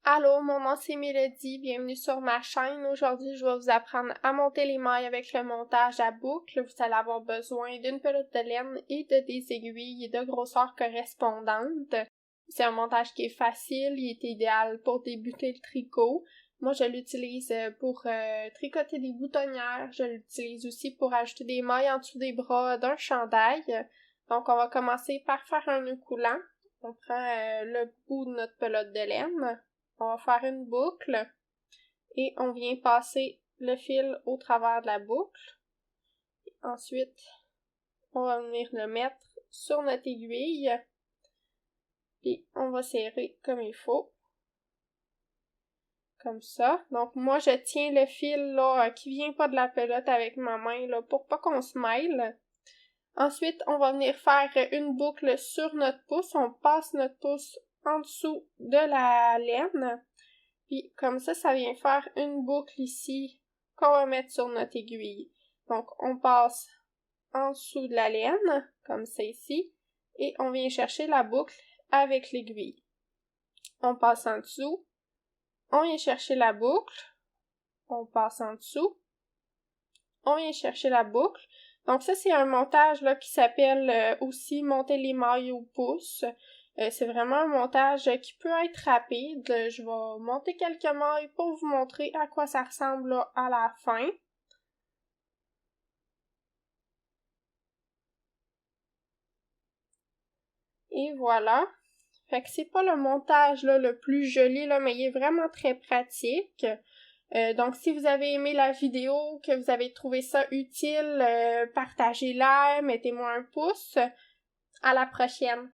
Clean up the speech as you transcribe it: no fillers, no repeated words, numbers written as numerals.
Allô, mon nom c'est Mélodie, bienvenue sur ma chaîne. Aujourd'hui, je vais vous apprendre à monter les mailles avec le montage à boucle. Vous allez avoir besoin d'une pelote de laine et de des aiguilles de grosseur correspondante. C'est un montage qui est facile, il est idéal pour débuter le tricot. Moi, je l'utilise pour tricoter des boutonnières. Je l'utilise aussi pour ajouter des mailles en dessous des bras d'un chandail. Donc, on va commencer par faire un nœud coulant. On prend le bout de notre pelote de laine. On va faire une boucle et on vient passer le fil au travers de la boucle. Ensuite, on va venir le mettre sur notre aiguille et on va serrer comme il faut. Comme ça. Donc moi, je tiens le fil là qui vient pas de la pelote avec ma main là pour pas qu'on se mêle. Ensuite, on va venir faire une boucle sur notre pouce. On passe notre pouce en dessous de la laine. Puis comme ça vient faire une boucle ici qu'on va mettre sur notre aiguille. Donc on passe en dessous de la laine, comme ça ici, et on vient chercher la boucle avec l'aiguille. On passe en dessous, on vient chercher la boucle, on passe en dessous, on vient chercher la boucle. Donc ça, c'est un montage là qui s'appelle aussi monter les mailles au pouce. C'est vraiment un montage qui peut être rapide. Je vais monter quelques mailles pour vous montrer à quoi ça ressemble là, à la fin. Et voilà. Fait que c'est pas le montage là, le plus joli, là, mais il est vraiment très pratique. Donc, si vous avez aimé la vidéo, que vous avez trouvé ça utile, partagez-la, mettez-moi un pouce. À la prochaine!